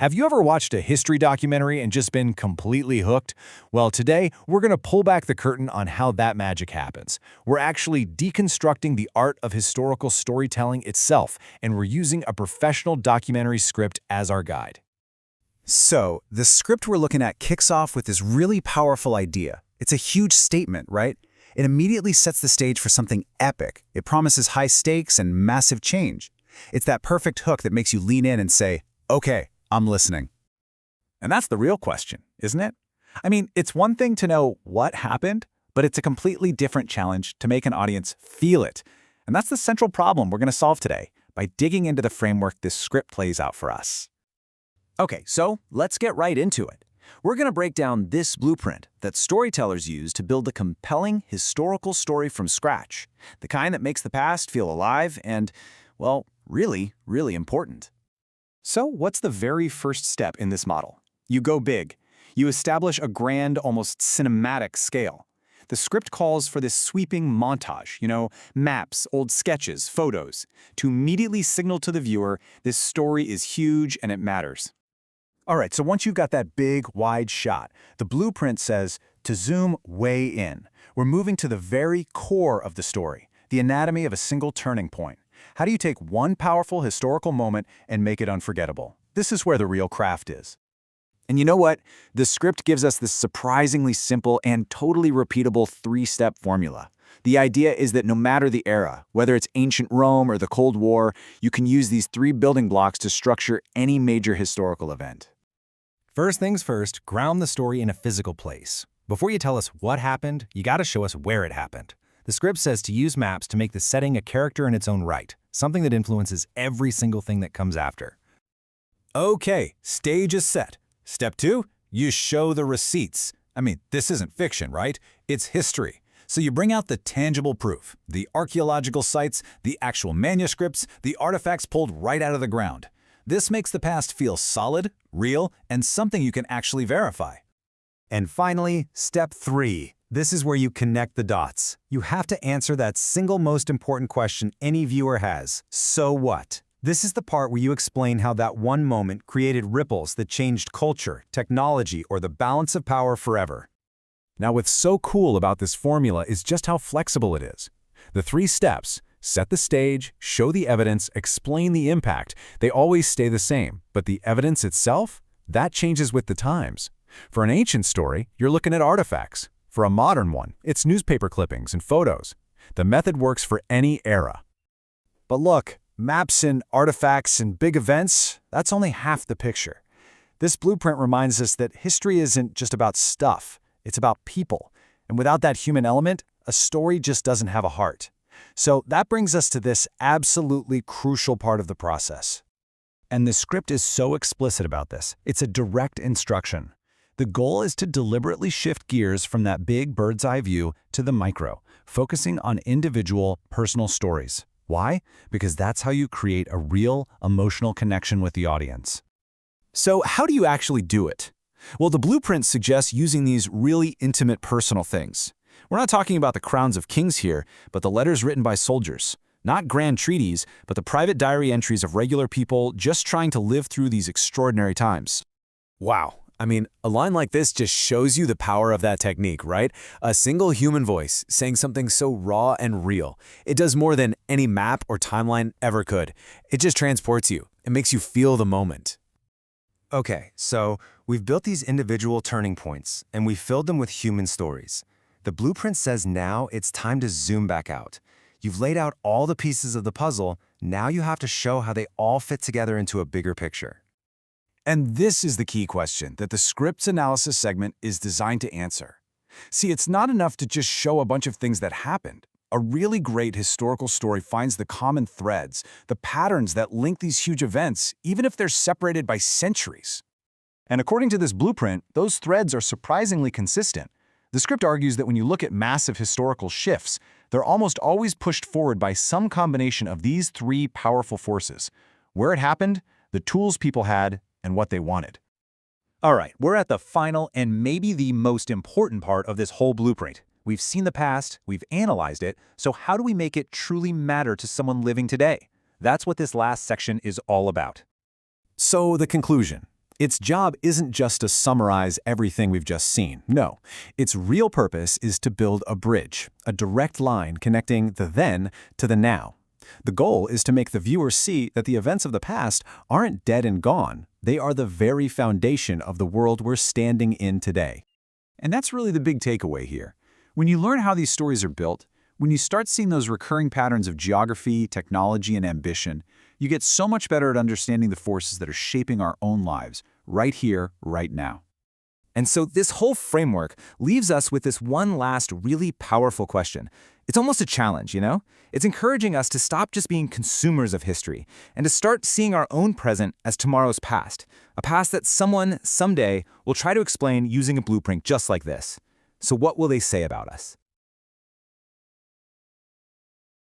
Have you ever watched a history documentary and just been completely hooked? Well, today we're going to pull back the curtain on how that magic happens. We're actually deconstructing the art of historical storytelling itself, and we're using a professional documentary script as our guide. So, the script we're looking at kicks off with this really powerful idea. It's a huge statement, right? It immediately sets the stage for something epic. It promises high stakes and massive change. It's that perfect hook that makes you lean in and say, "Okay, I'm listening." And that's the real question, isn't it? I mean, it's one thing to know what happened, but it's a completely different challenge to make an audience feel it. And that's the central problem we're going to solve today by digging into the framework this script plays out for us. Okay, so let's get right into it. We're going to break down this blueprint that storytellers use to build a compelling historical story from scratch, the kind that makes the past feel alive and, well, really, really important. So what's the very first step in this model? You go big. You establish a grand, almost cinematic scale. The script calls for this sweeping montage, maps, old sketches, photos, to immediately signal to the viewer this story is huge and it matters. All right, so once you've got that big, wide shot, the blueprint says to zoom way in. We're moving to the very core of the story, the anatomy of a single turning point. How do you take one powerful historical moment and make it unforgettable? This is where the real craft is. And you know what? The script gives us this surprisingly simple and totally repeatable three-step formula. The idea is that no matter the era, whether it's ancient Rome or the Cold War, you can use these three building blocks to structure any major historical event. First things first, ground the story in a physical place. Before you tell us what happened, you got to show us where it happened. The script says to use maps to make the setting a character in its own right, something that influences every single thing that comes after. Okay, stage is set. Step 2, you show the receipts. I mean, this isn't fiction, right? It's history. So you bring out the tangible proof, the archaeological sites, the actual manuscripts, the artifacts pulled right out of the ground. This makes the past feel solid, real, and something you can actually verify. And finally, step 3. This is where you connect the dots. You have to answer that single most important question any viewer has. So what? This is the part where you explain how that one moment created ripples that changed culture, technology, or the balance of power forever. Now, what's so cool about this formula is just how flexible it is. The 3 steps, set the stage, show the evidence, explain the impact, they always stay the same. But the evidence itself? That changes with the times. For an ancient story, you're looking at artifacts. For a modern one, it's newspaper clippings and photos. The method works for any era. But look, maps and artifacts and big events, that's only half the picture. This blueprint reminds us that history isn't just about stuff, it's about people. And without that human element, a story just doesn't have a heart. So that brings us to this absolutely crucial part of the process. And the script is so explicit about this. It's a direct instruction. The goal is to deliberately shift gears from that big bird's eye view to the micro, focusing on individual, personal stories. Why? Because that's how you create a real, emotional connection with the audience. So how do you actually do it? Well, the blueprint suggests using these really intimate personal things. We're not talking about the crowns of kings here, but the letters written by soldiers. Not grand treaties, but the private diary entries of regular people just trying to live through these extraordinary times. Wow. I mean, a line like this just shows you the power of that technique, right? A single human voice saying something so raw and real. It does more than any map or timeline ever could. It just transports you. It makes you feel the moment. Okay, so we've built these individual turning points, and we've filled them with human stories. The blueprint says now it's time to zoom back out. You've laid out all the pieces of the puzzle, now you have to show how they all fit together into a bigger picture. And this is the key question that the script's analysis segment is designed to answer. See, it's not enough to just show a bunch of things that happened. A really great historical story finds the common threads, the patterns that link these huge events, even if they're separated by centuries. And according to this blueprint, those threads are surprisingly consistent. The script argues that when you look at massive historical shifts, they're almost always pushed forward by some combination of these 3 powerful forces: where it happened, the tools people had, and what they wanted. All right, we're at the final and maybe the most important part of this whole blueprint. We've seen the past, we've analyzed it, so how do we make it truly matter to someone living today? That's what this last section is all about. So the conclusion. Its job isn't just to summarize everything we've just seen. No, its real purpose is to build a bridge, a direct line connecting the then to the now. The goal is to make the viewer see that the events of the past aren't dead and gone. They are the very foundation of the world we're standing in today. And that's really the big takeaway here. When you learn how these stories are built, when you start seeing those recurring patterns of geography, technology, and ambition, you get so much better at understanding the forces that are shaping our own lives, right here, right now. And so this whole framework leaves us with this one last really powerful question. It's almost a challenge, you know? It's encouraging us to stop just being consumers of history and to start seeing our own present as tomorrow's past, a past that someone, someday, will try to explain using a blueprint just like this. So what will they say about us?